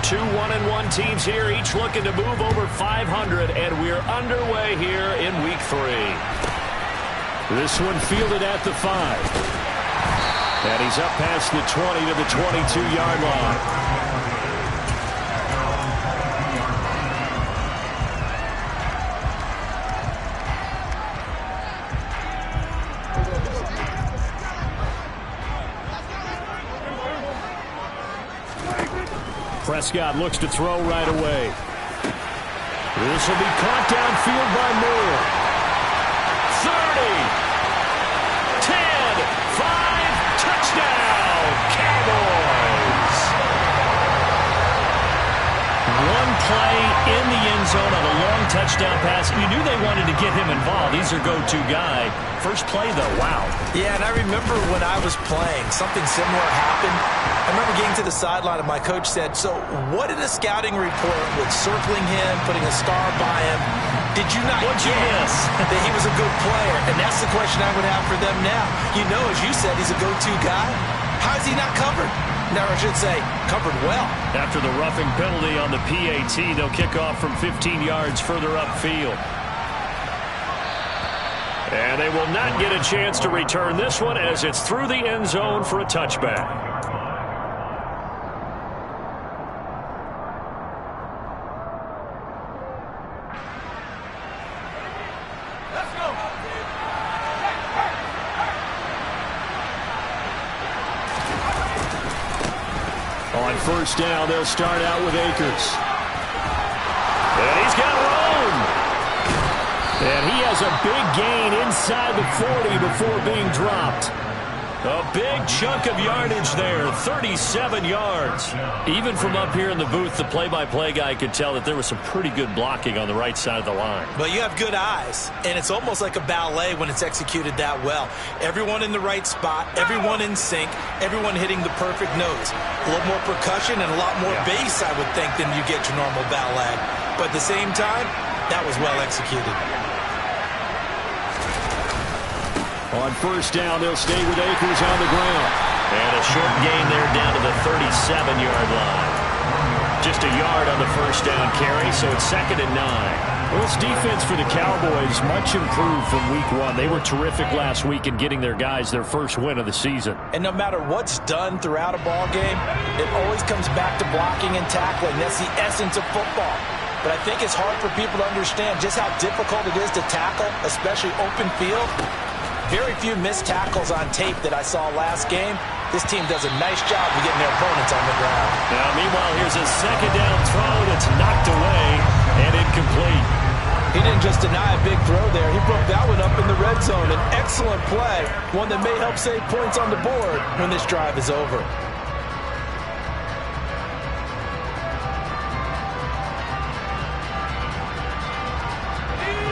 Two 1-1 teams here, each looking to move over 500, and we're underway here in Week 3. This one fielded at the 5. And he's up past the 20 to the 22-yard line. Prescott looks to throw right away. This will be caught downfield by Moore. 30, 10, 5, touchdown, Cowboys. One play in the end zone on a long touchdown pass. You knew they wanted to get him involved. He's their go-to guy. First play, though, wow. Yeah, and I remember when I was playing, something similar happened. I remember getting to the sideline and my coach said, so what in a scouting report with circling him, putting a star by him, did you not get that he was a good player? And that's the question I would have for them now. You know, as you said, he's a go-to guy. How is he not covered? Now, I should say, covered well. After the roughing penalty on the PAT, they'll kick off from 15 yards further upfield. And they will not get a chance to return this one as it's through the end zone for a touchback. On first down, they'll start out with Akers. And he's got room. And he has a big gain inside the 40 before being dropped. A big chunk of yardage there, 37 yards. Even from up here in the booth, the play-by-play guy could tell that there was some pretty good blocking on the right side of the line. But you have good eyes, and it's almost like a ballet when it's executed that well. Everyone in the right spot, everyone in sync, everyone hitting the perfect notes. A little more percussion and a lot more bass, I would think, than you get your normal ballet. But at the same time, that was well executed. On first down, they'll stay with Akers on the ground. And a short gain there down to the 37-yard line. Just a yard on the first down carry, so it's 2nd and 9. Well, this defense for the Cowboys much improved from Week 1. They were terrific last week in getting their guys their first win of the season. And no matter what's done throughout a ball game, it always comes back to blocking and tackling. That's the essence of football. But I think it's hard for people to understand just how difficult it is to tackle, especially open field. Very few missed tackles on tape that I saw last game. This team does a nice job of getting their opponents on the ground. Now, meanwhile, here's a second down throw that's knocked away and incomplete. He didn't just deny a big throw there. He broke that one up in the red zone. An excellent play, one that may help save points on the board when this drive is over.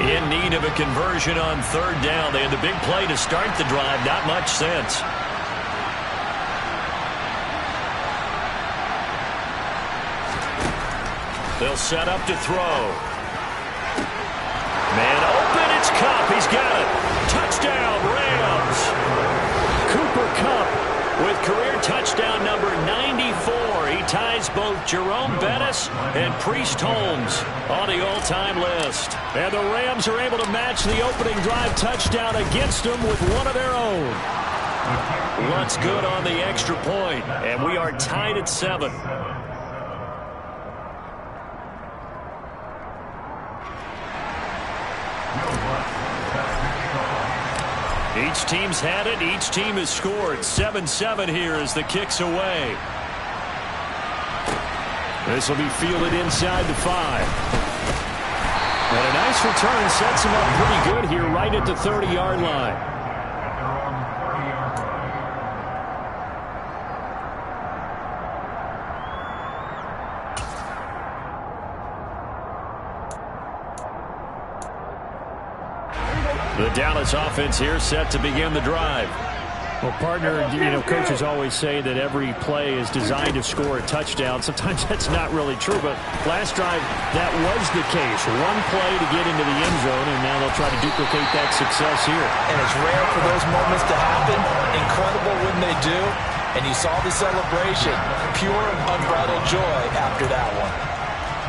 In need of a conversion on third down. They had the big play to start the drive. Not much sense. They'll set up to throw. Man open, it's Kupp. He's got it. Touchdown, Rams. Cooper Kupp with career touchdown number 94. He ties both Jerome Bettis and Priest Holmes on the all-time list. And the Rams are able to match the opening drive touchdown against them with one of their own. Lutz good on the extra point, and we are tied at 7. Each team's had it. Each team has scored. 7-7 here as the kick's away. This will be fielded inside the 5. And a nice return sets him up pretty good here right at the 30-yard line. The Dallas offense here set to begin the drive. Well, partner, coaches always say that every play is designed to score a touchdown. Sometimes that's not really true, but last drive, that was the case. One play to get into the end zone, and now they'll try to duplicate that success here. And it's rare for those moments to happen. Incredible when they do. And you saw the celebration. Pure, unbridled joy after that one.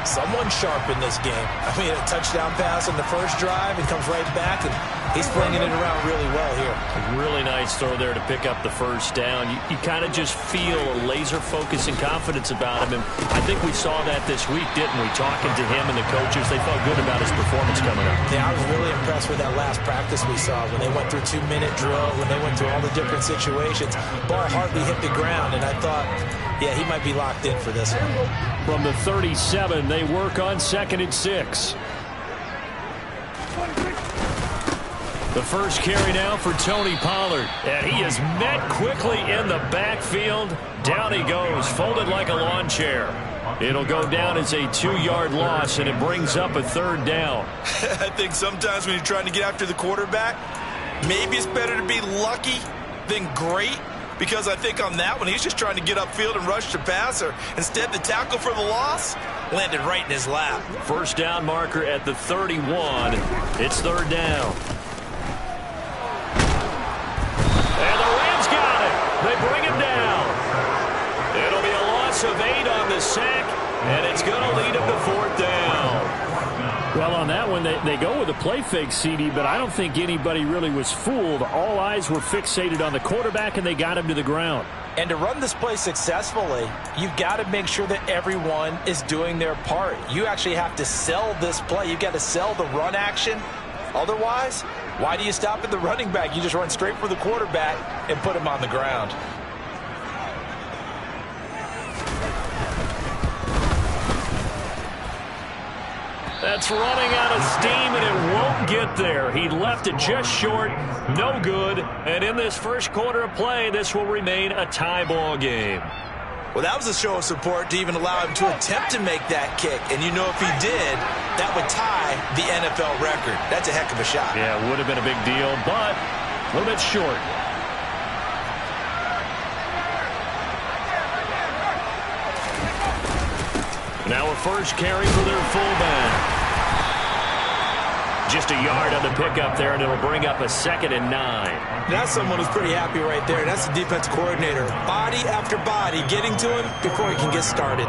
Someone sharp in this game. I mean, a touchdown pass on the first drive and comes right back, and he's flinging it around really well here. A really nice throw there to pick up the first down. You kind of just feel a laser focus and confidence about him, and I think we saw that this week, didn't we? Talking to him and the coaches, they felt good about his performance coming up. Yeah, I was really impressed with that last practice we saw when they went through 2-minute drill, when they went through all the different situations. Ball hardly hit the ground, and I thought, yeah, he might be locked in for this one. From the 37, they work on 2nd and 6. The first carry now for Tony Pollard. And he is met quickly in the backfield. Down he goes, folded like a lawn chair. It'll go down as a 2-yard loss, and it brings up a 3rd down. I think sometimes when you're trying to get after the quarterback, maybe it's better to be lucky than great. Because I think on that one, he's just trying to get upfield and rush the passer. Instead, the tackle for the loss landed right in his lap. First down marker at the 31. It's 3rd down. And the Rams got it. They bring him down. It'll be a loss of 8 on the sack, and it's going to lead him to 4th down. Well, on that one, they go with a play fake, CD, but I don't think anybody really was fooled. All eyes were fixated on the quarterback, and they got him to the ground. And to run this play successfully, you've got to make sure that everyone is doing their part. You actually have to sell this play. You've got to sell the run action. Otherwise, why do you stop at the running back? You just run straight for the quarterback and put him on the ground. That's running out of steam, and it won't get there. He left it just short, no good. And in this first quarter of play, this will remain a tie ball game. Well, that was a show of support to even allow him to attempt to make that kick. And you know if he did, that would tie the NFL record. That's a heck of a shot. Yeah, it would have been a big deal, but a little bit short. Now a first carry for their fullback. Just a yard on the pickup there, and it'll bring up a 2nd and 9. That's someone who's pretty happy right there. That's the defense coordinator. Body after body getting to him before he can get started.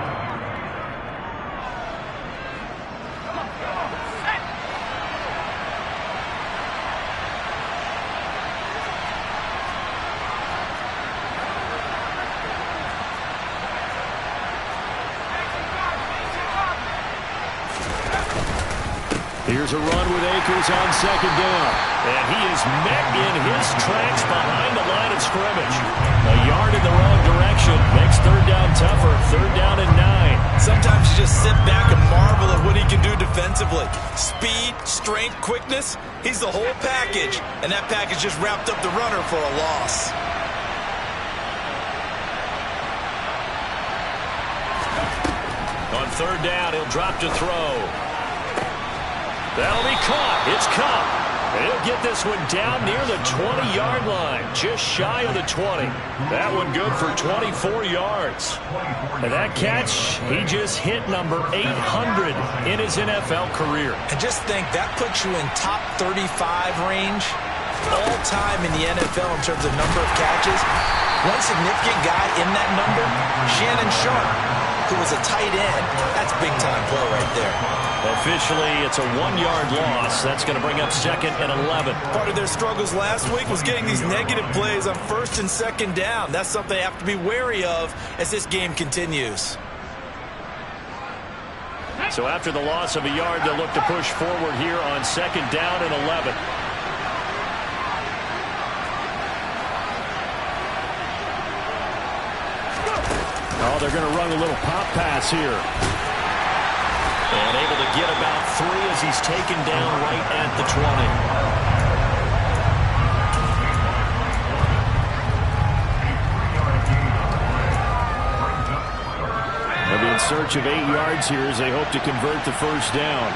Here's a run with Akers on 2nd down. And he is met in his tracks behind the line of scrimmage. A yard in the wrong direction makes 3rd down tougher. 3rd down and 9. Sometimes you just sit back and marvel at what he can do defensively. Speed, strength, quickness. He's the whole package. And that package just wrapped up the runner for a loss. On 3rd down, he'll drop to throw. That'll be caught. It's Cup. And he'll get this one down near the 20-yard line, just shy of the 20. That one good for 24 yards. And that catch, he just hit number 800 in his NFL career. And just think, that puts you in top 35 range all time in the NFL in terms of number of catches. One significant guy in that number, Shannon Sharp, who was a tight end. That's big-time play right there. Officially, it's a 1-yard loss. That's going to bring up 2nd and 11. Part of their struggles last week was getting these negative plays on 1st and 2nd down. That's something they have to be wary of as this game continues. So after the loss of a yard, they'll look to push forward here on 2nd down and 11. Oh, they're going to run a little pop pass here. And able to get about 3 as he's taken down right at the 20. They'll be in search of 8 yards here as they hope to convert the first down.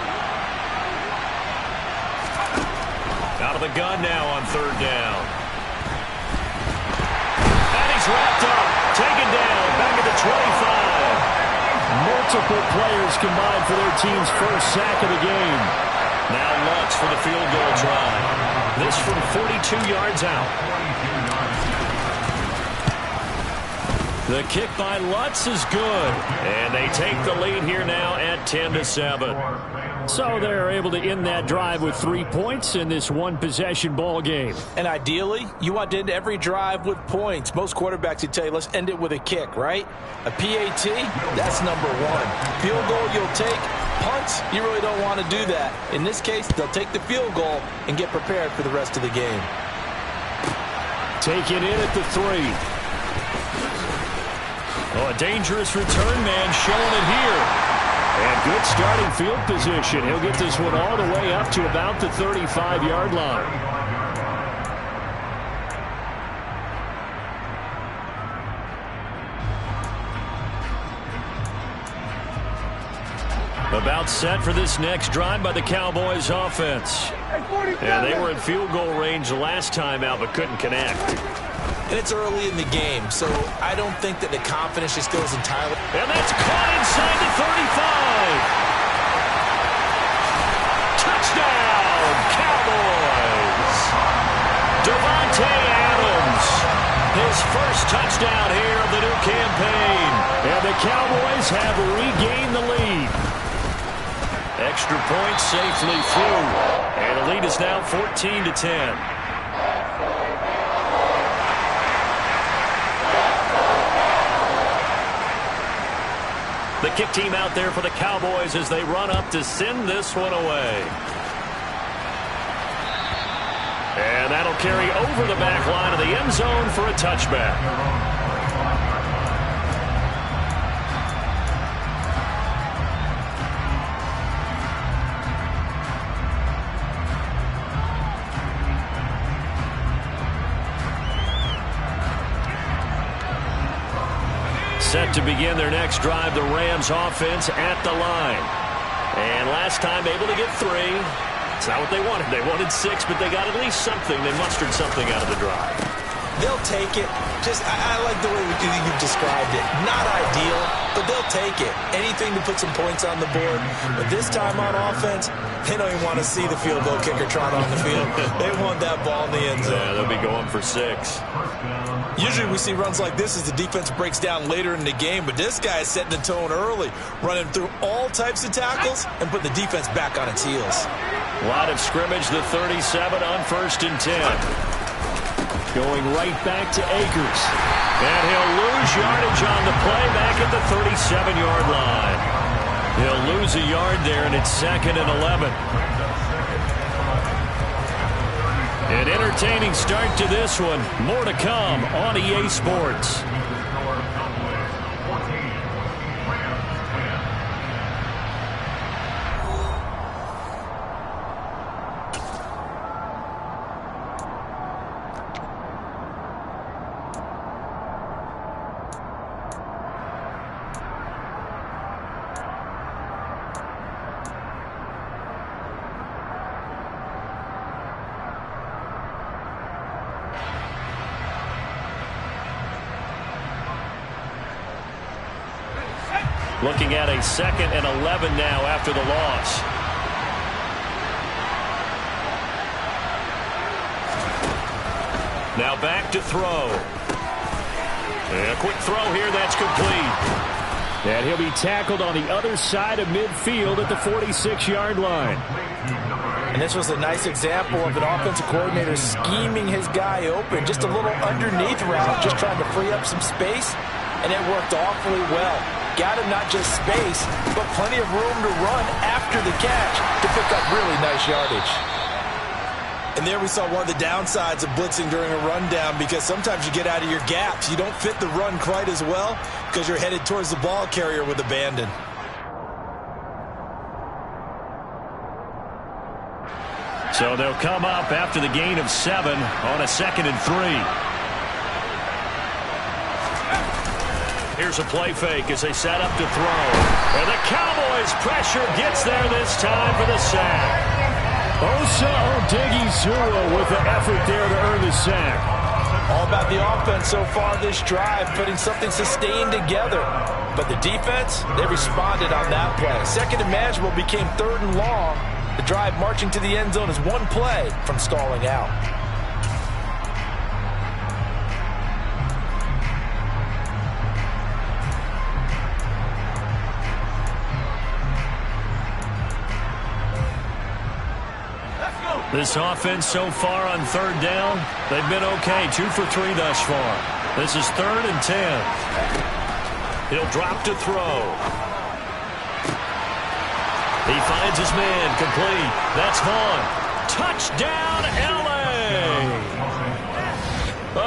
Out of the gun now on 3rd down. And he's wrapped up. Taken down. Back at the 25. Multiple players combined for their team's first sack of the game. Now Lutz for the field goal try. This from 42 yards out. The kick by Lutz is good. And they take the lead here now at 10-7. So they're able to end that drive with 3 points in this one-possession ball game. And ideally, you want to end every drive with points. Most quarterbacks would tell you, let's end it with a kick, right? A PAT, that's number one. Field goal you'll take. Punts, you really don't want to do that. In this case, they'll take the field goal and get prepared for the rest of the game. Take it in at the 3. Oh, a dangerous return man showing it here. And good starting field position. He'll get this one all the way up to about the 35-yard line. About set for this next drive by the Cowboys offense. And they were in field goal range last time out, but couldn't connect. And it's early in the game, so I don't think that the confidence just goes entirely. And that's caught inside the 35. Touchdown, Cowboys. Devontae Adams, his first touchdown here of the new campaign. And the Cowboys have regained the lead. Extra point safely through. And the lead is now 14-10. The kick team out there for the Cowboys as they run up to send this one away. And that'll carry over the back line of the end zone for a touchback. Set to begin their next drive, the Rams offense at the line. And last time able to get 3. It's not what they wanted. They wanted 6, but they got at least something. They mustered something out of the drive. They'll take it. I like the way you've described it. Not ideal, but they'll take it. Anything to put some points on the board. But this time on offense, they don't even want to see the field goal kicker trot on the field. They want that ball in the end zone. Yeah, they'll be going for 6. Usually we see runs like this as the defense breaks down later in the game, but this guy is setting the tone early, running through all types of tackles and putting the defense back on its heels. Line of scrimmage, the 37 on 1st and 10. Going right back to Akers. And he'll lose yardage on the play back at the 37-yard line. He'll lose a yard there, and it's 2nd and 11. An entertaining start to this one. More to come on EA Sports. Looking at a 2nd and 11 now after the loss. Now back to throw. And a quick throw here, that's complete. And he'll be tackled on the other side of midfield at the 46-yard line. And this was a nice example of an offensive coordinator scheming his guy open. Just a little underneath route, just trying to free up some space. And it worked awfully well. Got him not just space, but plenty of room to run after the catch to pick up really nice yardage. And there we saw one of the downsides of blitzing during a rundown, because sometimes you get out of your gaps. You don't fit the run quite as well because you're headed towards the ball carrier with abandon. So they'll come up after the gain of 7 on a 2nd and 3. Here's a play fake as they set up to throw. And the Cowboys pressure gets there this time for the sack. Osa Odighizuwa with the effort there to earn the sack. All about the offense so far this drive, putting something sustained together. But the defense, they responded on that play. 2nd and manageable became 3rd and long. The drive marching to the end zone is one play from stalling out. This offense so far on third down, they've been okay. 2 for 3 thus far. This is 3rd and 10. He'll drop to throw. He finds his man, complete. That's Vaughn. Touchdown, L.A.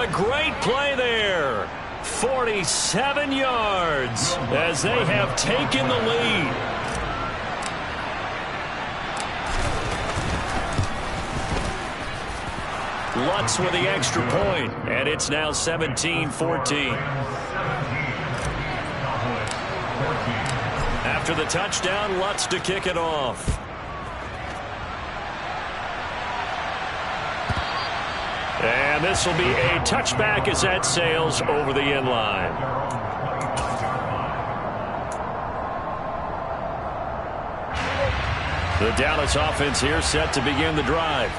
A great play there. 47 yards as they have taken the lead. Lutz with the extra point, and it's now 17-14. After the touchdown, Lutz to kick it off. And this will be a touchback as that sails over the end line. The Dallas offense here set to begin the drive.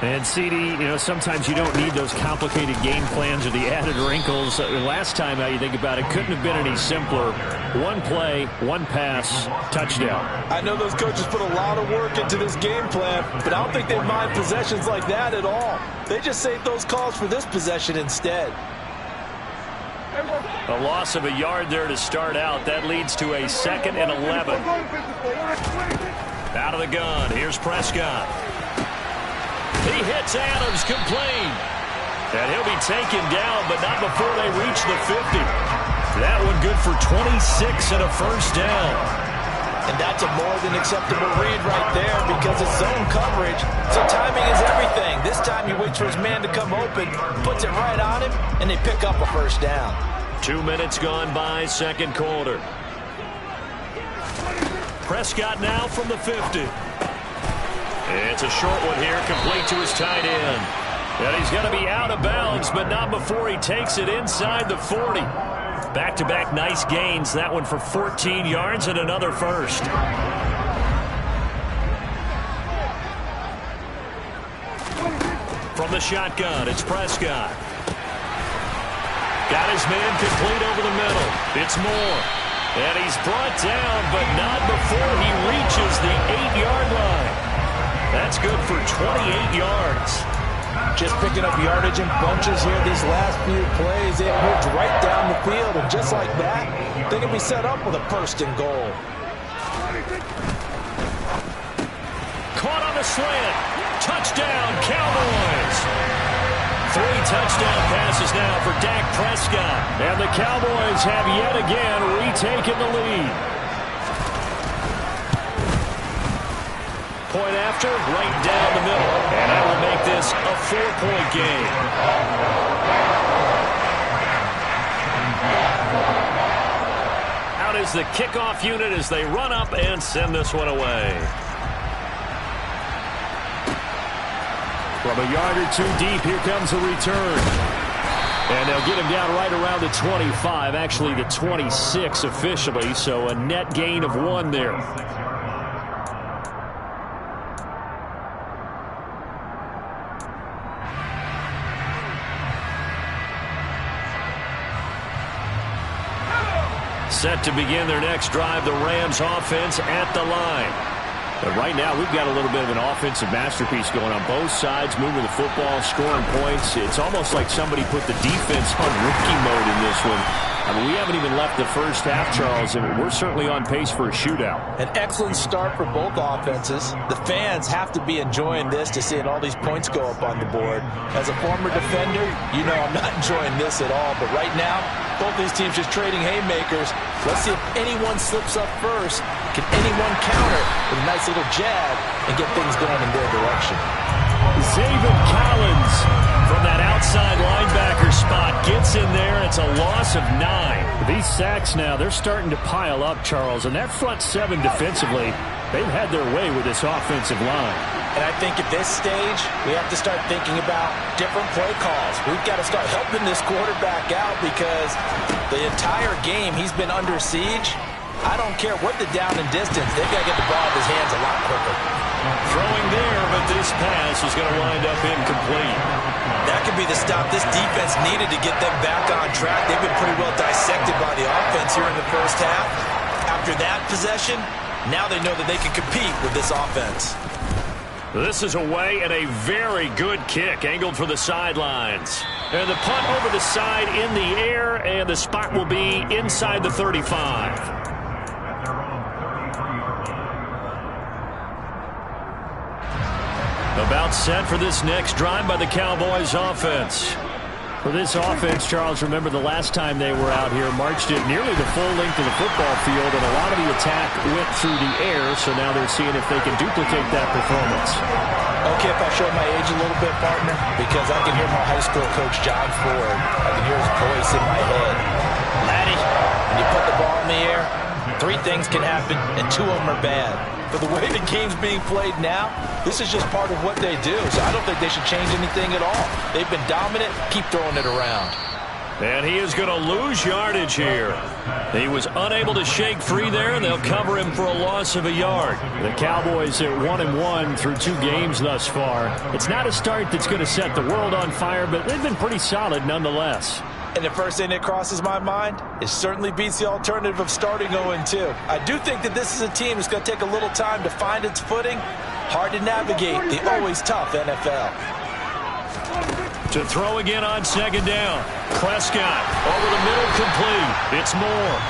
And, CD, sometimes you don't need those complicated game plans or the added wrinkles. Last time, how you think about it, couldn't have been any simpler. One play, one pass, touchdown. I know those coaches put a lot of work into this game plan, but I don't think they mind possessions like that at all. They just save those calls for this possession instead. A loss of a yard there to start out. That leads to a 2nd and 11. Out of the gun. Here's Prescott. He hits Adams, complete. And he'll be taken down, but not before they reach the 50. That one good for 26 and a first down. And that's a more than acceptable read right there because it's zone coverage, so timing is everything. This time he waits for his man to come open, puts it right on him, and they pick up a first down. 2 minutes gone by, second quarter. Prescott now from the 50. It's a short one here, complete to his tight end. And he's going to be out of bounds, but not before he takes it inside the 40. Back-to-back nice gains. That one for 14 yards and another first. From the shotgun, it's Prescott. Got his man complete over the middle. It's Moore. And he's brought down, but not before he reaches the 8-yard line. That's good for 28 yards. Just picking up yardage in bunches here these last few plays. They moved right down the field, and just like that, they can be set up with a 1st and goal. Caught on the slant. Touchdown, Cowboys. 3 touchdown passes now for Dak Prescott. And the Cowboys have yet again retaken the lead. Point after, right down the middle. And that will make this a 4-point game. Out is the kickoff unit as they run up and send this one away. From a yard or two deep, here comes a return. And they'll get him down right around the 25, actually the 26 officially, so a net gain of 1 there. Set to begin their next drive, the Rams offense at the line. But right now, we've got a little bit of an offensive masterpiece going on both sides, moving the football, scoring points. It's almost like somebody put the defense on rookie mode in this one. I mean, we haven't even left the first half, Charles, and we're certainly on pace for a shootout. An excellent start for both offenses. The fans have to be enjoying this to seeing all these points go up on the board. As a former defender, you know I'm not enjoying this at all. But right now, both these teams just trading haymakers. Let's see if anyone slips up first. Can anyone counter with a nice little jab and get things going in their direction? Zaven Collins from that outside linebacker spot gets in there. It's a loss of 9. These sacks now, they're starting to pile up, Charles. And that front 7 defensively, they've had their way with this offensive line. And I think at this stage, we have to start thinking about different play calls. We've got to start helping this quarterback out because the entire game he's been under siege. I don't care what the down and distance. They've got to get the ball out of his hands a lot quicker. Throwing there, but this pass is going to wind up incomplete. That could be the stop this defense needed to get them back on track. They've been pretty well dissected by the offense here in the first half. After that possession, now they know that they can compete with this offense. This is away and a very good kick angled for the sidelines. And the punt over the side in the air, and the spot will be inside the 35. About set for this next drive by the Cowboys offense. For this offense, Charles, remember the last time they were out here, marched it nearly the full length of the football field, and a lot of the attack went through the air, so now they're seeing if they can duplicate that performance. Okay, if I show my age a little bit, partner, because I can hear my high school coach, John Ford. I can hear his voice in my head. Laddie, when you put the ball in the air, 3 things can happen, and 2 of them are bad. But the way the game's being played now, this is just part of what they do. So I don't think they should change anything at all. They've been dominant. Keep throwing it around. And he is going to lose yardage here. He was unable to shake free there, and they'll cover him for a loss of a yard. The Cowboys at 1-1 through 2 games thus far. It's not a start that's going to set the world on fire, but they've been pretty solid nonetheless. And the first thing that crosses my mind, it certainly beats the alternative of starting 0-2. I do think that this is a team that's going to take a little time to find its footing. Hard to navigate the always tough NFL. To throw again on second down. Prescott over the middle, complete. It's Moore.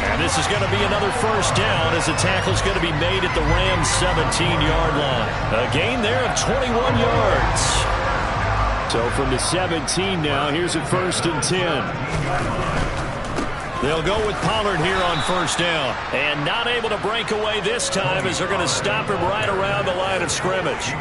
And this is going to be another first down as the tackle's going to be made at the Rams' 17-yard line. A gain there of 21 yards. So from the 17 now, here's a 1st and 10. They'll go with Pollard here on first down. And not able to break away this time as they're going to stop him right around the line of scrimmage.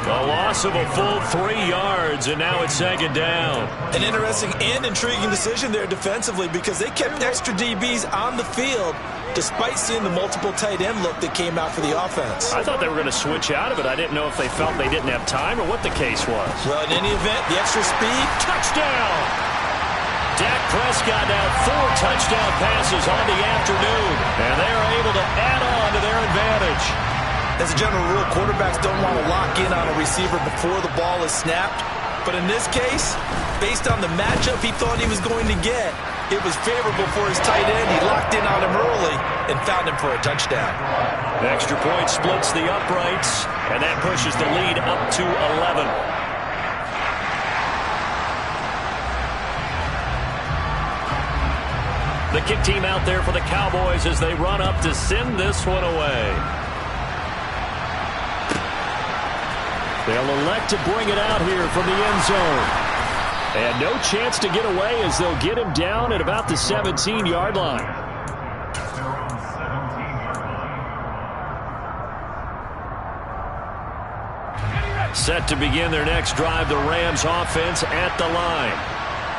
A loss of a full 3 yards, and now it's second down. An interesting and intriguing decision there defensively because they kept extra DBs on the field despite seeing the multiple tight end look that came out for the offense. I thought they were going to switch out of it. I didn't know if they felt they didn't have time or what the case was. Well, in any event, the extra speed. Touchdown! Dak Prescott now 4 touchdown passes on the afternoon, and they are able to add on to their advantage. As a general rule, quarterbacks don't want to lock in on a receiver before the ball is snapped. But in this case, based on the matchup he thought he was going to get, it was favorable for his tight end. He locked in on him early and found him for a touchdown. The extra point splits the uprights, and that pushes the lead up to 11. The kick team out there for the Cowboys as they run up to send this one away. They'll elect to bring it out here from the end zone. And no chance to get away as they'll get him down at about the 17-yard line. Set to begin their next drive, the Rams offense at the line.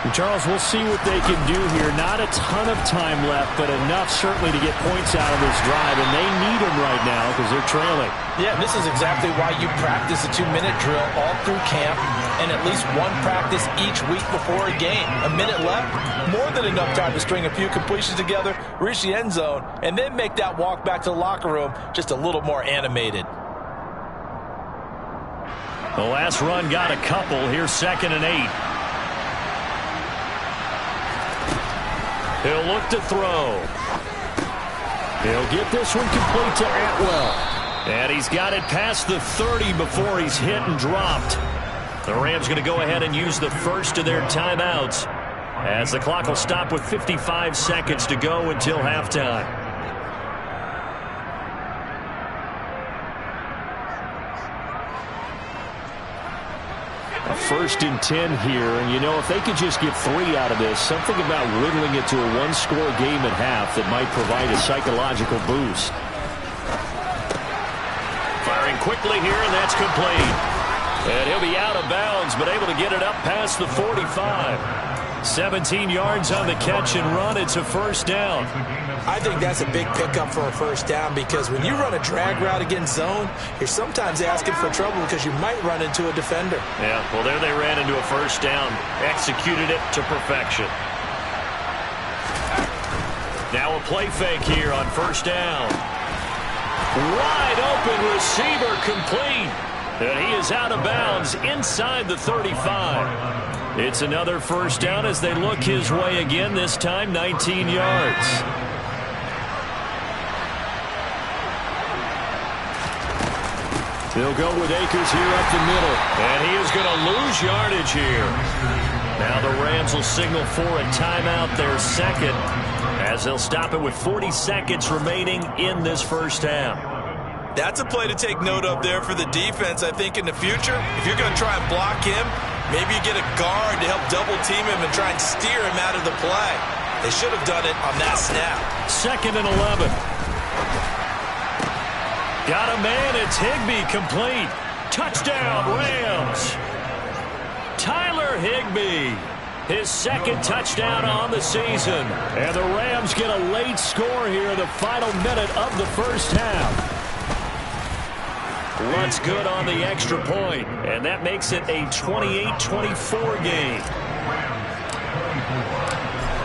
And Charles, we'll see what they can do here. Not a ton of time left, but enough certainly to get points out of this drive, and they need them right now because they're trailing. Yeah, this is exactly why you practice a 2-minute drill all through camp and at least one practice each week before a game. A minute left, more than enough time to string a few completions together, reach the end zone, and then make that walk back to the locker room just a little more animated. The last run got a couple. Here's 2nd and 8. He'll look to throw. He'll get this one complete to Atwell. And he's got it past the 30 before he's hit and dropped. The Rams going to go ahead and use the first of their timeouts as the clock will stop with 55 seconds to go until halftime. A 1st and 10 here, and you know, if they could just get 3 out of this, something about whittling it to a 1-score game at half that might provide a psychological boost. Firing quickly here, and that's complete. And he'll be out of bounds, but able to get it up past the 45. 17 yards on the catch and run. It's a first down. I think that's a big pickup for a first down because when you run a drag route against zone, you're sometimes asking for trouble because you might run into a defender. Yeah, well, there they ran into a first down. Executed it to perfection. Now a play fake here on first down. Wide open receiver complete. And he is out of bounds inside the 35. It's another first down as they look his way again, this time 19 yards. He'll go with Akers here up the middle. And he is going to lose yardage here. Now the Rams will signal for a timeout, their second, as they'll stop it with 40 seconds remaining in this first half. That's a play to take note of there for the defense, I think, in the future. If you're going to try and block him, maybe you get a guard to help double-team him and try and steer him out of the play. They should have done it on that snap. 2nd and 11. Got a man. It's Higbee, complete. Touchdown, Rams. Tyler Higbee, his 2nd touchdown on the season. And the Rams get a late score here in the final minute of the first half. Luntz good on the extra point, and that makes it a 28-24 game.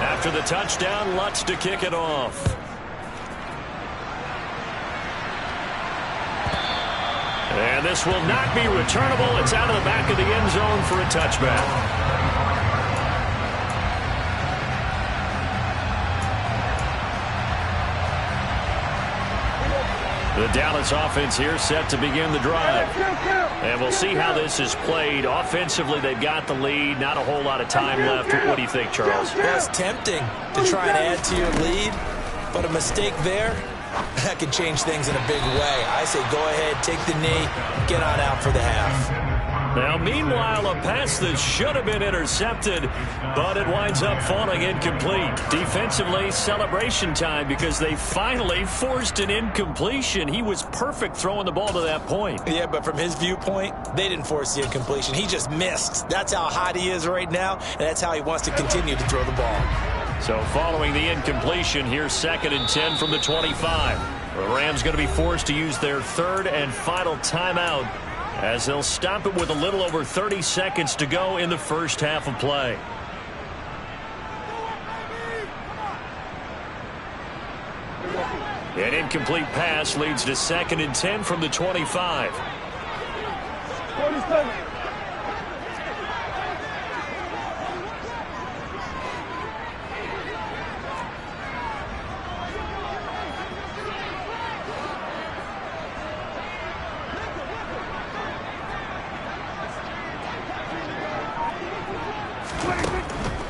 After the touchdown, Luntz to kick it off. And this will not be returnable. It's out of the back of the end zone for a touchback. The Dallas offense here set to begin the drive. And we'll see how this is played. Offensively, they've got the lead. Not a whole lot of time left. What do you think, Charles? Well, it's tempting to try and add to your lead, but a mistake there, that could change things in a big way. I say go ahead, take the knee, get on out for the half. Now, meanwhile, a pass that should have been intercepted, but it winds up falling incomplete. Defensively, celebration time because they finally forced an incompletion. He was perfect throwing the ball to that point. Yeah, but from his viewpoint, they didn't force the incompletion. He just missed. That's how hot he is right now, and that's how he wants to continue to throw the ball. So following the incompletion, here's 2nd and 10 from the 25. The Rams going to be forced to use their 3rd and final timeout, as they'll stop it with a little over 30 seconds to go in the first half of play. An incomplete pass leads to 2nd and 10 from the 25.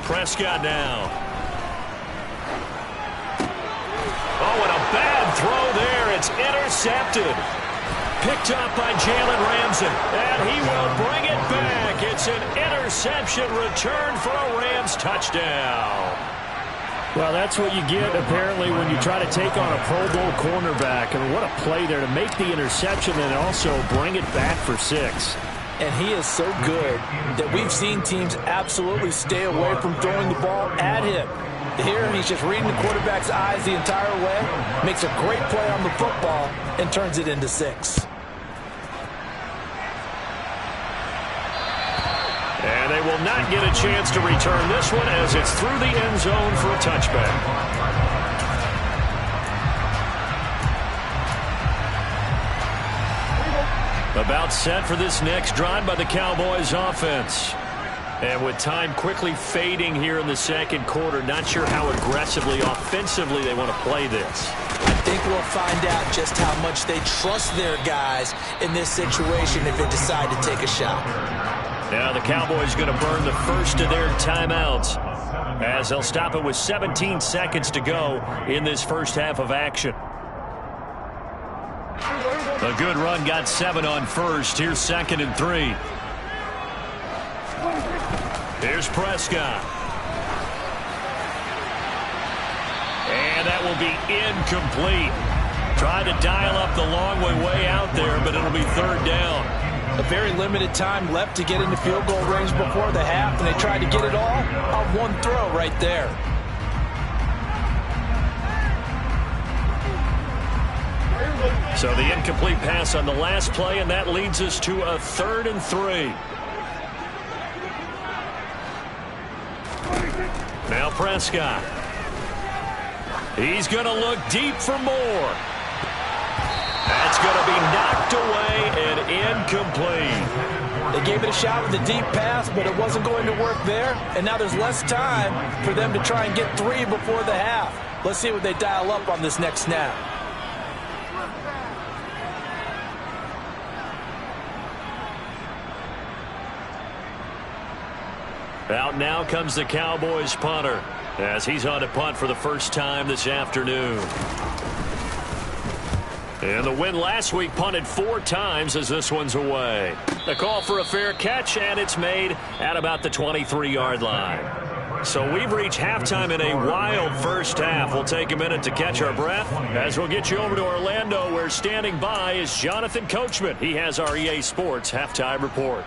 Prescott now. Oh, and a bad throw there. It's intercepted. Picked up by Jalen Ramsey. And he will bring it back. It's an interception return for a Rams touchdown. Well, that's what you get, apparently, when you try to take on a Pro Bowl cornerback. I mean, what a play there to make the interception and also bring it back for 6. And he is so good that we've seen teams absolutely stay away from throwing the ball at him. Here, he's just reading the quarterback's eyes the entire way, makes a great play on the football, and turns it into 6. And they will not get a chance to return this one as it's through the end zone for a touchback. About set for this next drive by the Cowboys offense. And with time quickly fading here in the second quarter, not sure how aggressively, offensively they want to play this. I think we'll find out just how much they trust their guys in this situation if they decide to take a shot. Now the Cowboys going to burn the first of their timeouts as they'll stop it with 17 seconds to go in this first half of action. A good run got 7 on first. Here's 2nd and 3. Here's Prescott. And that will be incomplete. Tried to dial up the long way out there, but it'll be 3rd down. A very limited time left to get into field goal range before the half, and they tried to get it all on one throw right there. So the incomplete pass on the last play, and that leads us to a 3rd and 3. Now Prescott. He's going to look deep for more. That's going to be knocked away and incomplete. They gave it a shot with a deep pass, but it wasn't going to work there. And now there's less time for them to try and get 3 before the half. Let's see what they dial up on this next snap. Out now comes the Cowboys punter as he's on to punt for the first time this afternoon. And the win last week punted 4 times as this one's away. The call for a fair catch, and it's made at about the 23-yard line. So we've reached halftime in a wild first half. We'll take a minute to catch our breath as we'll get you over to Orlando, where standing by is Jonathan Coachman. He has our EA Sports halftime report.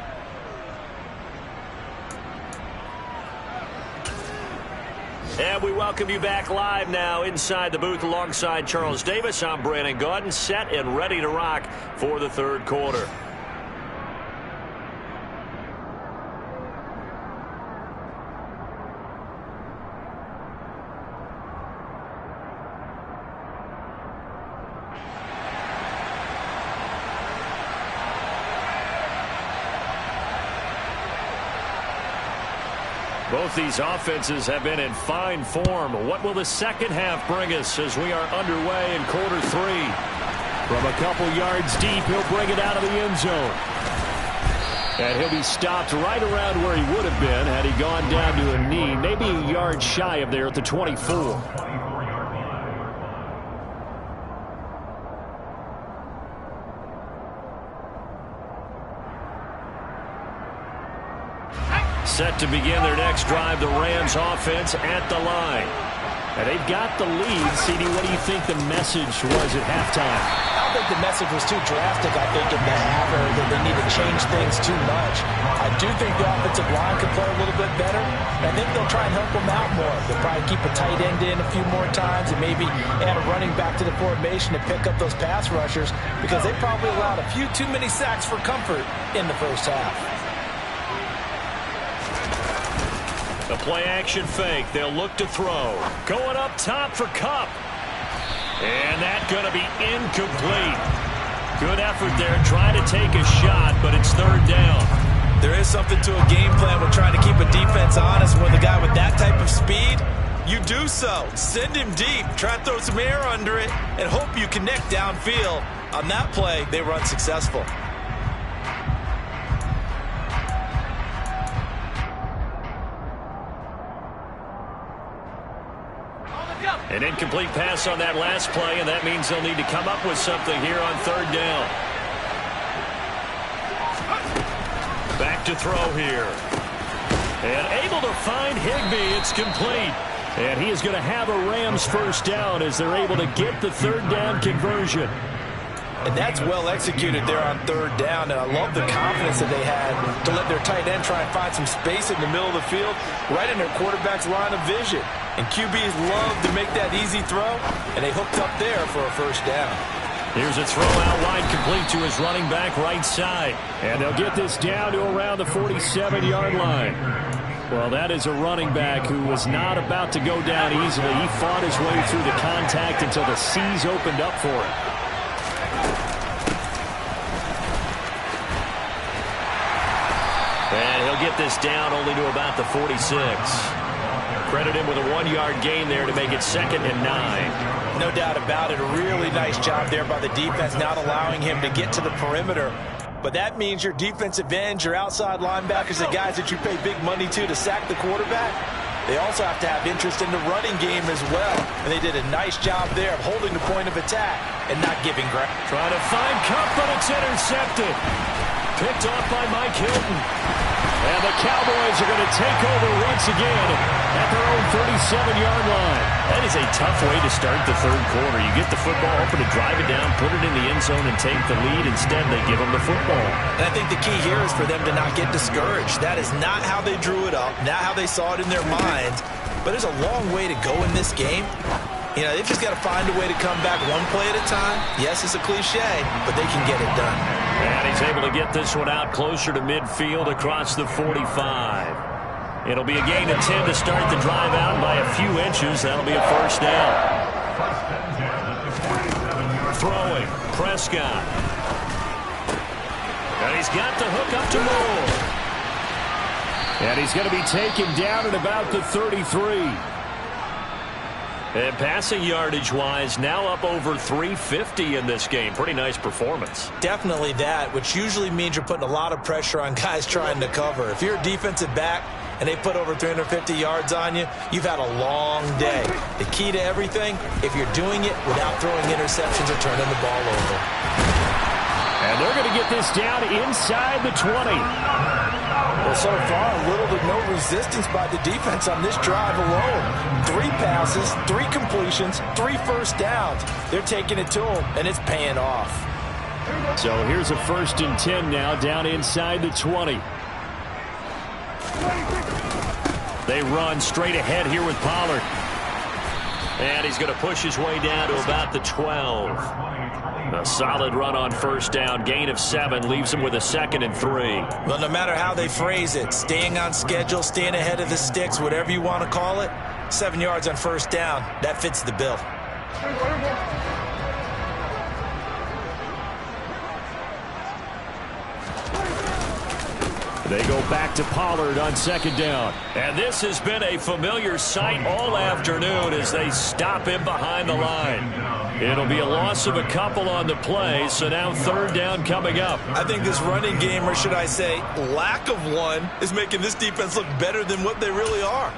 And we welcome you back live now inside the booth alongside Charles Davis. I'm Brandon Gaudin, set and ready to rock for the third quarter. Both these offenses have been in fine form. What will the second half bring us as we are underway in quarter 3? From a couple yards deep, he'll bring it out of the end zone. And he'll be stopped right around where he would have been had he gone down to a knee, maybe a yard shy of there at the 24. Set to begin their next drive, the Rams offense at the line. And they've got the lead. CD, what do you think the message was at halftime? I don't think the message was too drastic, I think, in the half, or that they need to change things too much. I do think the offensive line could play a little bit better. I think they'll try and help them out more. They'll probably keep a tight end in a few more times and maybe add a running back to the formation to pick up those pass rushers, because they probably allowed a few too many sacks for comfort in the first half. The play-action fake. They'll look to throw. Going up top for Kupp. And that's going to be incomplete. Good effort there, trying to take a shot, but it's third down. There is something to a game plan with trying to keep a defense honest. With a guy with that type of speed, you do so. Send him deep. Try to throw some air under it and hope you connect downfield. On that play, they were unsuccessful. An incomplete pass on that last play, and that means they'll need to come up with something here on third down. Back to throw here. And able to find Higbee. It's complete. And he is going to have a Rams first down as they're able to get the third down conversion. And that's well executed there on third down. And I love the confidence that they had to let their tight end try and find some space in the middle of the field, right in their quarterback's line of vision. And QBs love to make that easy throw, and they hooked up there for a first down. Here's a throw out wide, complete to his running back right side. And they'll get this down to around the 47-yard line. Well, that is a running back who was not about to go down easily. He fought his way through the contact until the C's opened up for him. And he'll get this down only to about the 46. Credit him with a 1-yard gain there to make it 2nd and 9. No doubt about it. A really nice job there by the defense, not allowing him to get to the perimeter. But that means your defensive ends, your outside linebackers, the guys that you pay big money to sack the quarterback, they also have to have interest in the running game as well. And they did a nice job there of holding the point of attack and not giving ground. Trying to find Kupp, but it's intercepted. Picked off by Mike Hilton. And the Cowboys are going to take over once again at their own 37-yard line. That is a tough way to start the third quarter. You get the football open to drive it down, put it in the end zone, and take the lead. Instead, they give them the football. And I think the key here is for them to not get discouraged. That is not how they drew it up, not how they saw it in their minds. But there's a long way to go in this game. You know, they've just got to find a way to come back one play at a time. Yes, it's a cliche, but they can get it done. And he's able to get this one out closer to midfield across the 45. It'll be a gain of 10 to start the drive out by a few inches. That'll be a first down. Throwing, Prescott. And he's got the hook up to Moore. And he's going to be taken down at about the 33. And passing yardage-wise, now up over 350 in this game. Pretty nice performance. Definitely that, which usually means you're putting a lot of pressure on guys trying to cover. If you're a defensive back and they put over 350 yards on you, you've had a long day. The key to everything, if you're doing it without throwing interceptions or turning the ball over. And they're going to get this down inside the 20. Well, so far, little to no resistance by the defense on this drive alone. 3 passes, 3 completions, 3 first downs. They're taking it to them, and it's paying off. So here's a 1st and 10 now, down inside the 20. They run straight ahead here with Pollard. And he's going to push his way down to about the 12. A solid run on 1st down. Gain of 7 leaves him with a 2nd and 3. Well, no matter how they phrase it, staying on schedule, staying ahead of the sticks, whatever you want to call it, 7 yards on 1st down, that fits the bill. They go back to Pollard on 2nd down. And this has been a familiar sight all afternoon as they stop him behind the line. It'll be a loss of a couple on the play, so now 3rd down coming up. I think this running game, or should I say lack of one, is making this defense look better than what they really are.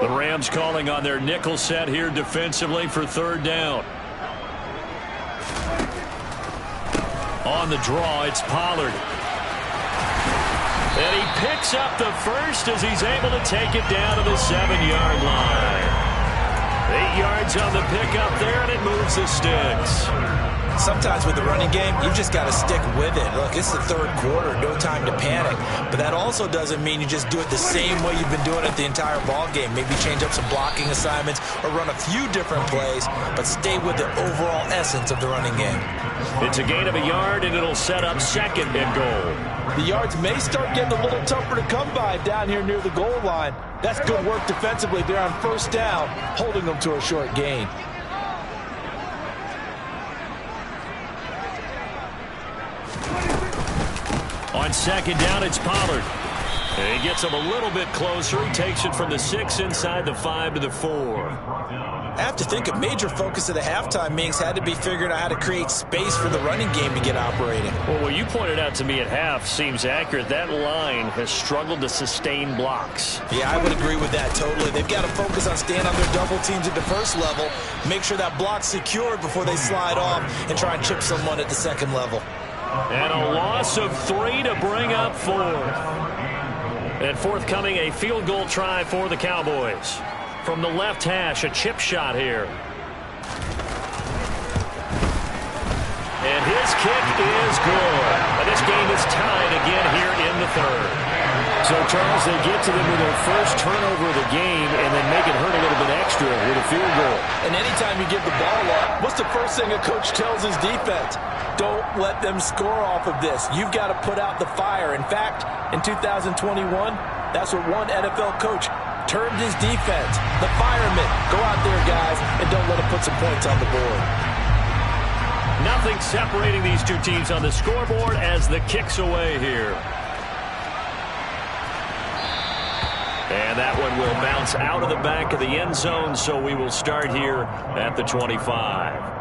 The Rams calling on their nickel set here defensively for 3rd down. On the draw, it's Pollard. And he picks up the 1st as he's able to take it down to the 7-yard line. 8 yards on the pickup there, and it moves the sticks. Sometimes with the running game, you've just got to stick with it. Look, it's the 3rd quarter, no time to panic. But that also doesn't mean you just do it the same way you've been doing it the entire ball game. Maybe change up some blocking assignments or run a few different plays, but stay with the overall essence of the running game. It's a gain of a yard, and it'll set up 2nd and goal. The yards may start getting a little tougher to come by down here near the goal line. That's good work defensively there on 1st down, holding them to a short gain. On 2nd down, it's Pollard. And he gets him a little bit closer. He takes it from the 6 inside the 5 to the 4. I have to think a major focus of the halftime meetings had to be figuring out how to create space for the running game to get operating. Well, what you pointed out to me at half seems accurate. That line has struggled to sustain blocks. Yeah, I would agree with that totally. They've got to focus on staying on their double teams at the 1st level, make sure that block's secured before they slide off and try and chip someone at the 2nd level. And a loss of 3 to bring up 4th. And forthcoming, a field goal try for the Cowboys. From the left hash, a chip shot here. And his kick is good. And this game is tied again here in the 3rd. So, Charles, they get to them with their 1st turnover of the game and then make it hurt a little bit extra with a field goal. And anytime you give the ball up, what's the first thing a coach tells his defense? Don't let them score off of this. You've got to put out the fire. In fact, in 2021, that's what one NFL coach termed his defense. The firemen. Go out there, guys, and don't let them put some points on the board. Nothing separating these two teams on the scoreboard as the kick's away here. And that one will bounce out of the back of the end zone, so we will start here at the 25.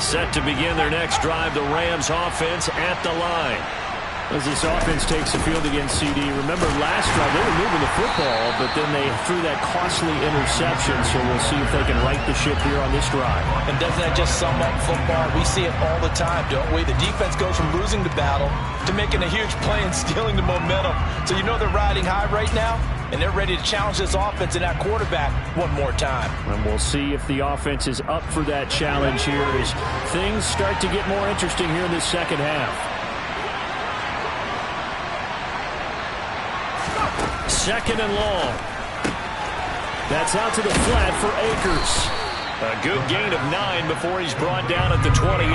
Set to begin their next drive, the Rams offense at the line. As this offense takes the field against CD, remember last drive they were moving the football, but then they threw that costly interception, so we'll see if they can right the ship here on this drive. And doesn't that just sum up football? We see it all the time, don't we? The defense goes from losing the battle to making a huge play and stealing the momentum. So you know they're riding high right now, and they're ready to challenge this offense and that quarterback one more time. And we'll see if the offense is up for that challenge here as things start to get more interesting here in this 2nd half. 2nd and long. That's out to the flat for Akers. A good gain of 9 before he's brought down at the 28.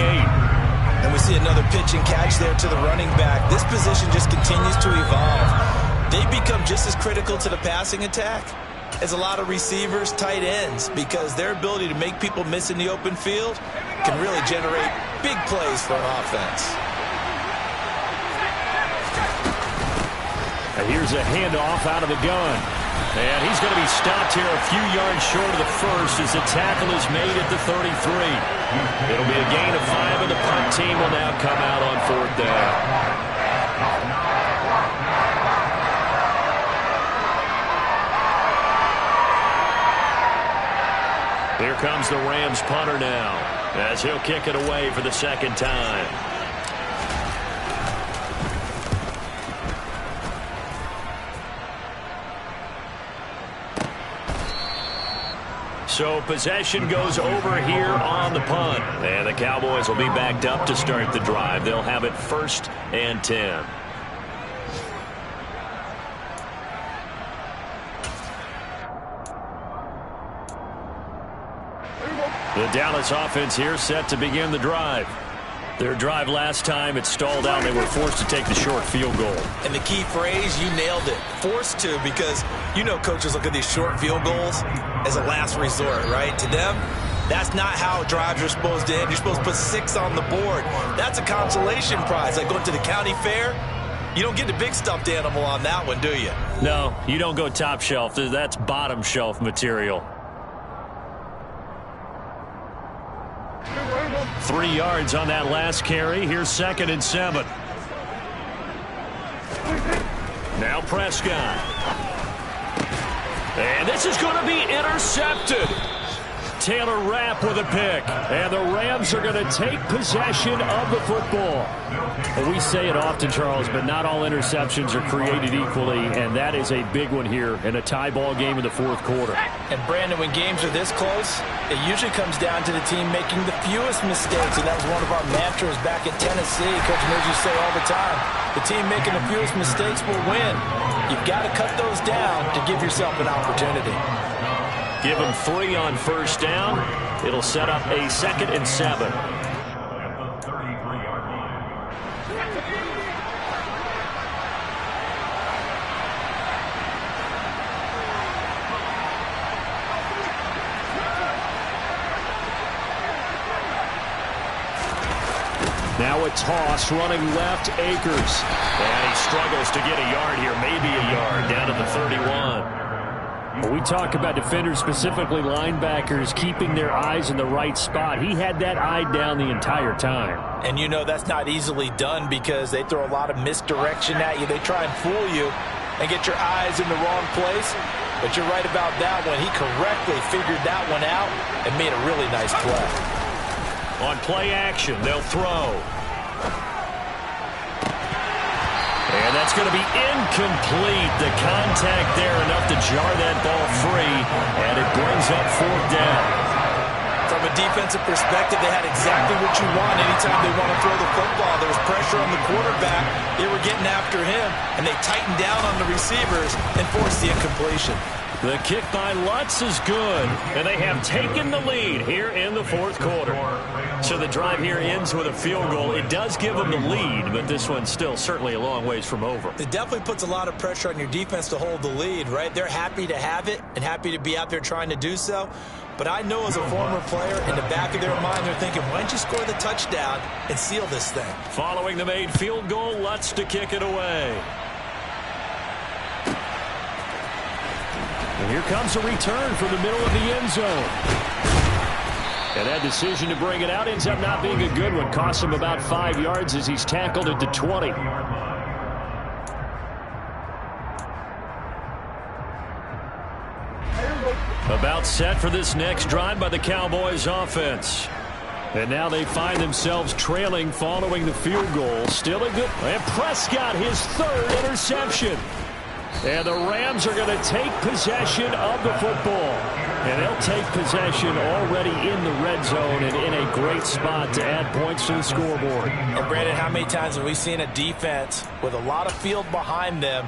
And we see another pitch and catch there to the running back. This position just continues to evolve. They become just as critical to the passing attack is a lot of receivers, tight ends, because their ability to make people miss in the open field can really generate big plays for an offense. And here's a handoff out of the gun. And he's going to be stopped here a few yards short of the first as the tackle is made at the 33. It'll be a gain of 5, and the punt team will now come out on 4th down. Here comes the Rams punter now as he'll kick it away for the second time. So possession goes over here on the punt. And the Cowboys will be backed up to start the drive. They'll have it 1st and 10. The Dallas offense here set to begin the drive. Their drive last time, it stalled out. They were forced to take the short field goal. And the key phrase, you nailed it. Forced to, because you know coaches look at these short field goals as a last resort, right? To them, that's not how drives are supposed to end. You're supposed to put 6 on the board. That's a consolation prize. Like going to the county fair, you don't get the big stuffed animal on that one, do you? No, you don't go top shelf. That's bottom shelf material. 3 yards on that last carry. Here's 2nd and 7. Now Prescott. And this is going to be intercepted. Taylor Rapp with a pick. And the Rams are going to take possession of the football. Well, we say it often, Charles, but not all interceptions are created equally, and that is a big one here in a tie ball game in the 4th quarter. And, Brandon, when games are this close, it usually comes down to the team making the fewest mistakes, and that was one of our mantras back at Tennessee. Coach knows you say all the time, the team making the fewest mistakes will win. You've got to cut those down to give yourself an opportunity. Give them 3 on 1st down. It'll set up a 2nd and 7. Now a toss running left, Akers. And he struggles to get a yard here, maybe a yard, down to the 31. When we talk about defenders, specifically linebackers, keeping their eyes in the right spot, he had that eye down the entire time. And you know that's not easily done because they throw a lot of misdirection at you. They try and fool you and get your eyes in the wrong place. But you're right about that one. He correctly figured that one out and made a really nice play. On play action, they'll throw. And that's going to be incomplete. The contact there enough to jar that ball free, and it brings up 4th down. From a defensive perspective, they had exactly what you want anytime they want to throw the football. There was pressure on the quarterback. They were getting after him, and they tightened down on the receivers and forced the incompletion. The kick by Lutz is good, and they have taken the lead here in the 4th quarter. So the drive here ends with a field goal. It does give them the lead, but this one's still certainly a long ways from over. It definitely puts a lot of pressure on your defense to hold the lead, right? They're happy to have it and happy to be out there trying to do so. But I know as a former player, in the back of their mind, they're thinking, why don't you score the touchdown and seal this thing? Following the made field goal, Lutz to kick it away. And here comes a return from the middle of the end zone. And that decision to bring it out ends up not being a good one. Costs him about 5 yards as he's tackled at the 20. About set for this next drive by the Cowboys offense. And now they find themselves trailing following the field goal. Still a good... And Prescott, his 3rd interception. And the Rams are going to take possession of the football. And they'll take possession already in the red zone and in a great spot to add points to the scoreboard. And Brandon, how many times have we seen a defense with a lot of field behind them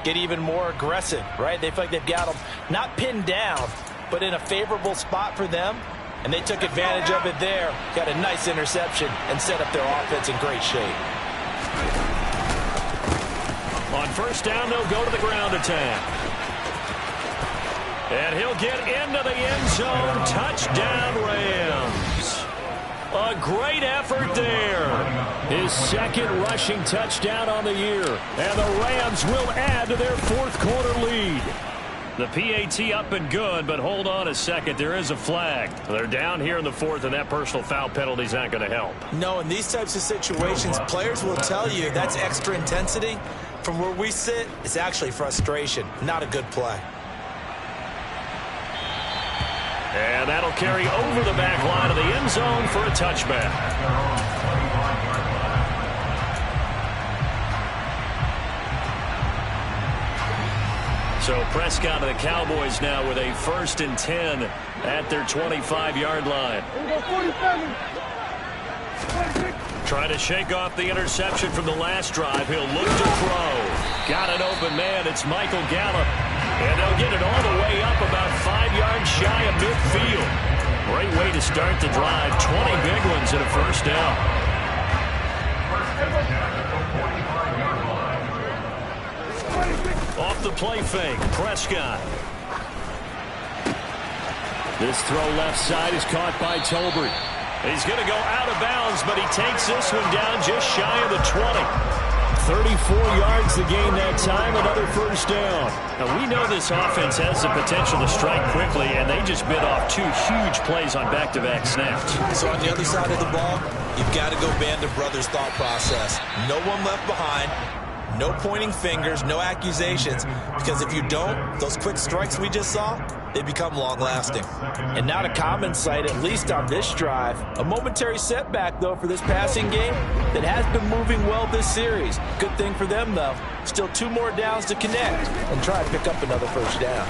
get even more aggressive, right? They feel like they've got them not pinned down, but in a favorable spot for them. And they took advantage of it there, got a nice interception, and set up their offense in great shape. On 1st down, they'll go to the ground attack. And he'll get into the end zone. Touchdown, Rams. A great effort there. His second rushing touchdown on the year. And the Rams will add to their fourth quarter lead. The PAT up and good, but hold on a second. There is a flag. They're down here in the fourth, and that personal foul penalty is not going to help. No, in these types of situations, players will tell you that's extra intensity. From where we sit, it's actually frustration. Not a good play. And that'll carry over the back line of the end zone for a touchback. So Prescott and the Cowboys now with a 1st and 10 at their 25-yard line. Trying to shake off the interception from the last drive. He'll look to throw. Got an open man. It's Michael Gallup. And they'll get it all the way up about 5 yards shy of midfield. Great way to start the drive. 20 big ones and a first down. Off the play fake. Prescott. This throw left side is caught by Tolbert. He's going to go out of bounds, but he takes this one down just shy of the 20. 34 yards the gain that time, another first down. Now, we know this offense has the potential to strike quickly, and they just bit off 2 huge plays on back-to-back snaps. So on the other side of the ball, you've got to go Band of Brothers thought process. No one left behind. No pointing fingers, no accusations, because if you don't, those quick strikes we just saw, they become long-lasting. And not a common sight, at least on this drive. A momentary setback, though, for this passing game that has been moving well this series. Good thing for them, though. Still 2 more downs to connect and try to pick up another first down.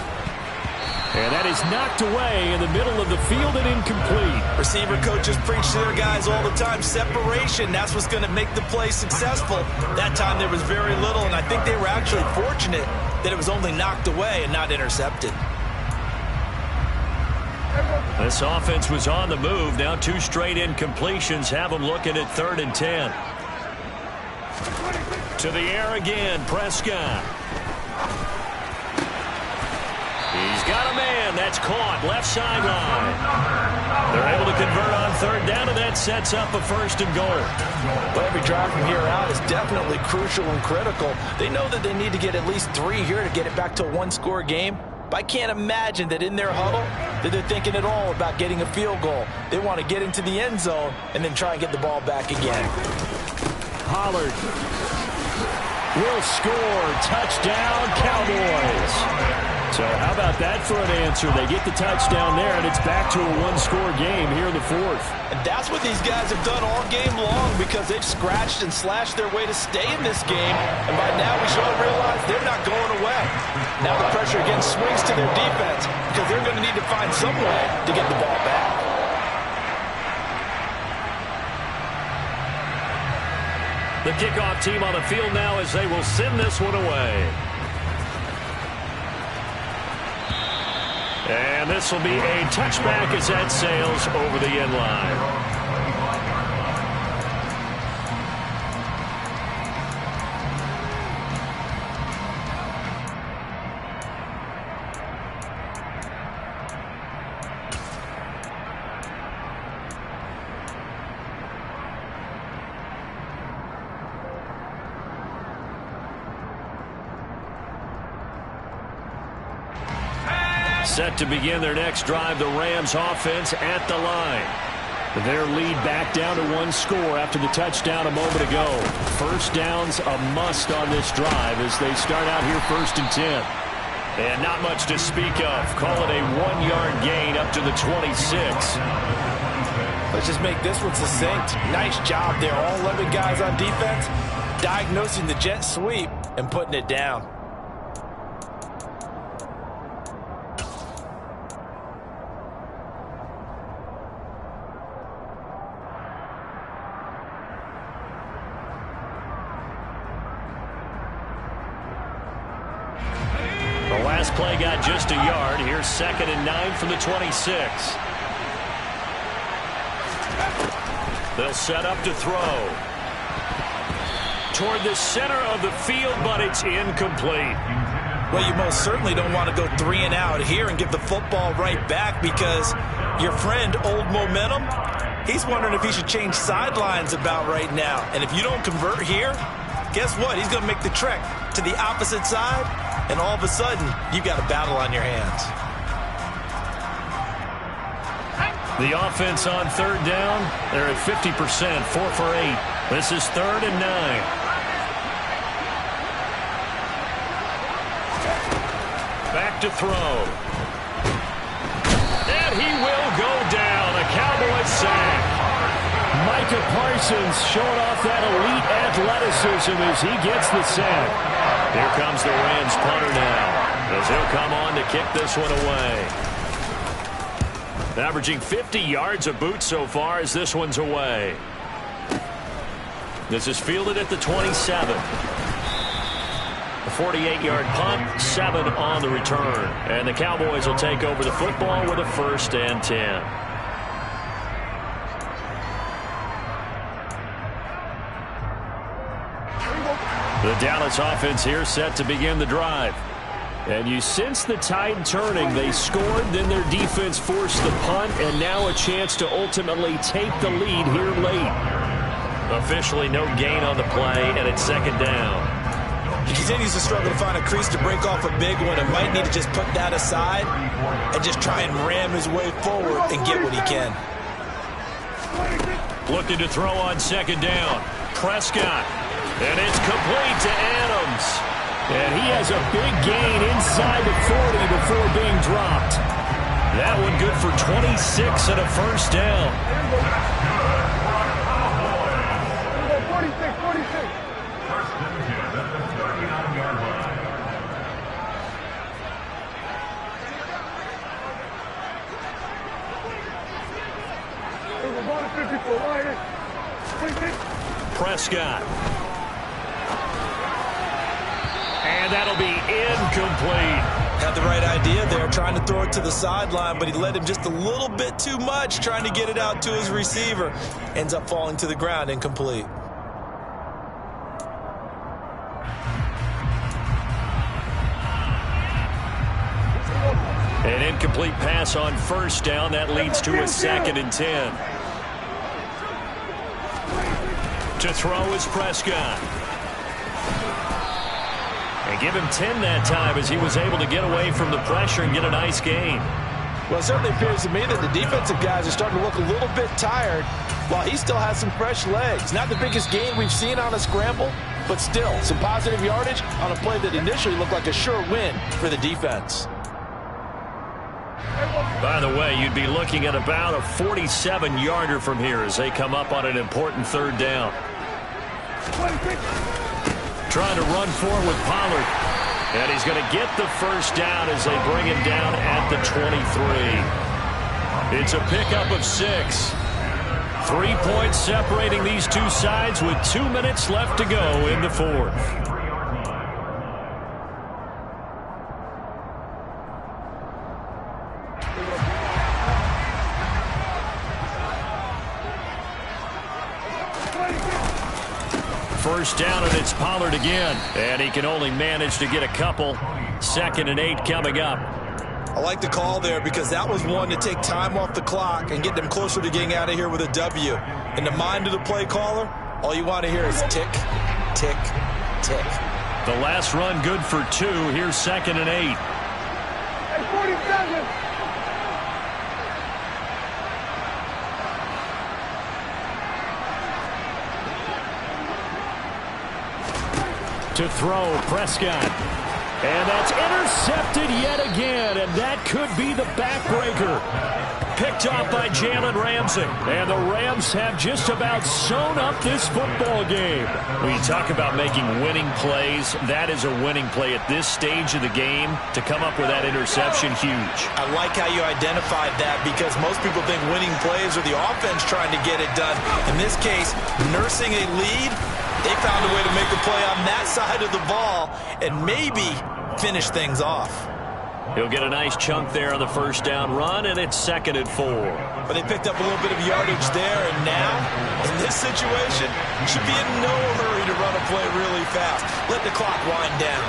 And that is knocked away in the middle of the field and incomplete. Receiver coaches preach to their guys all the time. Separation, that's what's going to make the play successful. That time there was very little, and I think they were actually fortunate that it was only knocked away and not intercepted. This offense was on the move. Now 2 straight incompletions have them looking at 3rd and 10. To the air again, Prescott. He's got a man. That's caught. Left sideline. They're able to convert on 3rd down, and that sets up a 1st and goal. But every drive from here out is definitely crucial and critical. They know that they need to get at least 3 here to get it back to a 1-score game. But I can't imagine that in their huddle that they're thinking at all about getting a field goal. They want to get into the end zone and then try and get the ball back again. Pollard will score. Touchdown, Cowboys. So how about that for an answer? They get the touchdown there, and it's back to a 1-score game here in the 4th. And that's what these guys have done all game long, because they've scratched and slashed their way to stay in this game. And by now we should all realize they're not going away. Now the pressure again swings to their defense, because they're going to need to find some way to get the ball back. The kickoff team on the field now as they will send this one away. And this will be a touchback as that sails over the end line. Set to begin their next drive, the Rams offense at the line. Their lead back down to 1 score after the touchdown a moment ago. First down's a must on this drive as they start out here 1st and 10. And not much to speak of. Call it a 1-yard gain up to the 26. Let's just make this one succinct. Nice job there. All 11 guys on defense diagnosing the jet sweep and putting it down. Last play got just a yard. Here's 2nd and 9 from the 26. They'll set up to throw. Toward the center of the field, but it's incomplete. Well, you most certainly don't want to go 3 and out here and give the football right back, because your friend, Old Momentum, he's wondering if he should change sidelines about right now. And if you don't convert here, guess what? He's going to make the trek to the opposite side, and all of a sudden, you've got a battle on your hands. The offense on third down, they're at 50%, 4 for 8. This is 3rd and 9. Back to throw. And he will go down. A Cowboys sack. Micah Parsons showing off that elite athleticism as he gets the sack. Here comes the Rams punter now, as he'll come on to kick this one away. Averaging 50 yards a boot so far as this one's away. This is fielded at the 27. A 48-yard punt, 7 on the return. And the Cowboys will take over the football with a 1st and 10. The Dallas offense here set to begin the drive. And you sense the tide turning. They scored, then their defense forced the punt, and now a chance to ultimately take the lead here late. Officially no gain on the play, and it's 2nd down. He continues to struggle to find a crease to break off a big one, and might need to just put that aside and just try and ram his way forward and get what he can. Looking to throw on 2nd down. Prescott. And it's complete to Adams. And he has a big gain inside the 40 before being dropped. That one good for 26 and a 1st down. 46. Prescott. And that'll be incomplete. Had the right idea there, trying to throw it to the sideline, but he led him just a little bit too much, trying to get it out to his receiver. Ends up falling to the ground, incomplete. An incomplete pass on 1st down. That leads to a 2nd and 10. To throw is Prescott. And give him 10 that time as he was able to get away from the pressure and get a nice gain. Well, it certainly appears to me that the defensive guys are starting to look a little bit tired while he still has some fresh legs. Not the biggest gain we've seen on a scramble, but still some positive yardage on a play that initially looked like a sure win for the defense. By the way, you'd be looking at about a 47-yarder from here as they come up on an important 3rd down. Trying to run forward with Pollard. And he's going to get the 1st down as they bring him down at the 23. It's a pickup of 6. 3 points separating these two sides with 2 minutes left to go in the 4th. First down, and it's Pollard again. And he can only manage to get a couple. 2nd and 8 coming up. I like the call there because that was one to take time off the clock and get them closer to getting out of here with a W. In the mind of the play caller, all you want to hear is tick, tick, tick. The last run good for 2. Here's 2nd and 8. Hey, 47. To throw, Prescott. And that's intercepted yet again, and that could be the backbreaker. Picked off by Jalen Ramsey. And the Rams have just about sewn up this football game. When you talk about making winning plays, that is a winning play at this stage of the game. To come up with that interception, huge. I like how you identified that because most people think winning plays are the offense trying to get it done. In this case, nursing a lead, they found a way to make a play on that side of the ball and maybe finish things off. He'll get a nice chunk there on the 1st down run, and it's 2nd and 4. But they picked up a little bit of yardage there, and now, in this situation, should be in no hurry to run a play really fast. Let the clock wind down.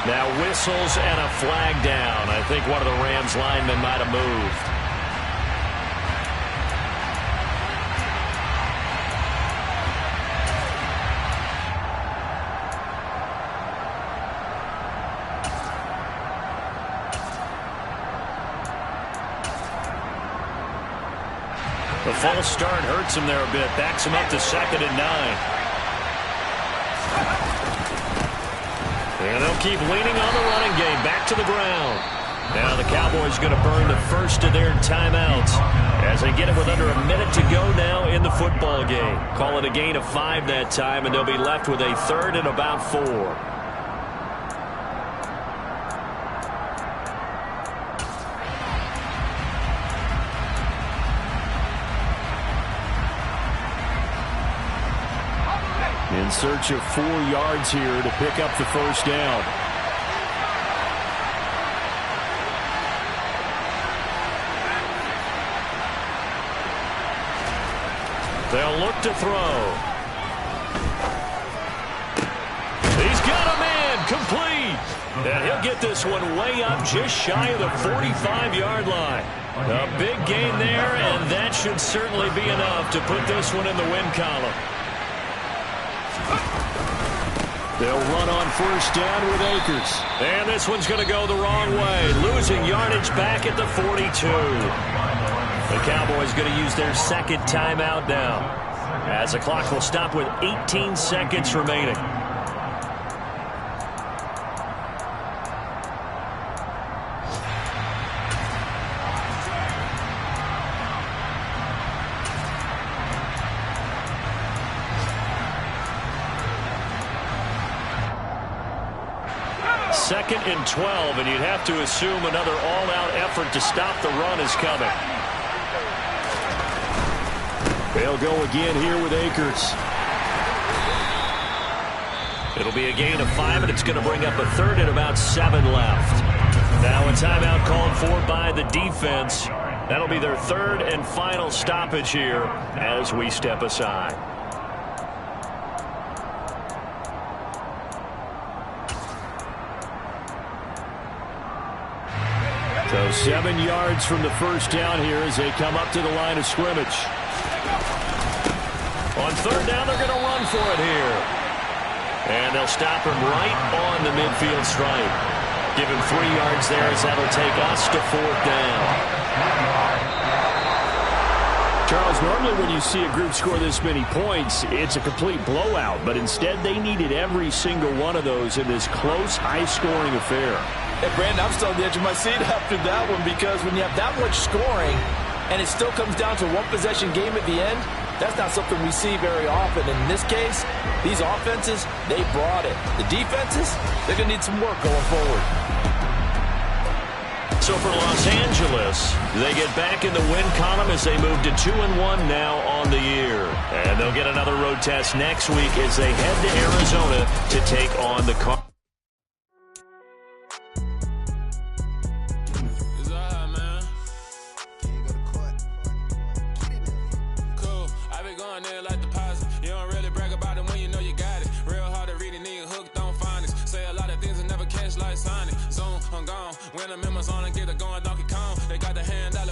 Now whistles and a flag down. I think one of the Rams linemen might have moved. The false start hurts him there a bit. Backs him up to 2nd and 9. And they'll keep leaning on the running game. Back to the ground. Now the Cowboys going to burn the first of their timeouts as they get it with under a minute to go now in the football game. Call it a gain of 5 that time, and they'll be left with a 3rd and about 4. In search of 4 yards here to pick up the first down. They'll look to throw. He's got a man complete. And he'll get this one way up just shy of the 45-yard line. A big gain there, and that should certainly be enough to put this one in the win column. They'll run on first down with Akers. And this one's going to go the wrong way. Losing yardage back at the 42. The Cowboys going to use their 2nd timeout now, as the clock will stop with 18 seconds remaining. Second and 12, and you'd have to assume another all-out effort to stop the run is coming. They'll go again here with Akers. It'll be a gain of 5, and it's going to bring up a 3rd and about 7 left. Now a timeout called for by the defense. That'll be their 3rd and final stoppage here as we step aside. So 7 yards from the first down here as they come up to the line of scrimmage. On 3rd down, they're going to run for it here. And they'll stop him right on the midfield stripe. Give him 3 yards there as that'll take us to 4th down. Charles, normally when you see a group score this many points, it's a complete blowout. But instead, they needed every single one of those in this close, high-scoring affair. Hey, Brandon, I'm still on the edge of my seat after that one, because when you have that much scoring and it still comes down to a one-possession game at the end, that's not something we see very often. And in this case, these offenses, they brought it. The defenses, they're going to need some work going forward. So for Los Angeles, they get back in the win column as they move to 2-1 now on the year. And they'll get another road test next week as they head to Arizona to take on the Cardinals. When the members on and get it going, Donkey Kong, they got the hand out.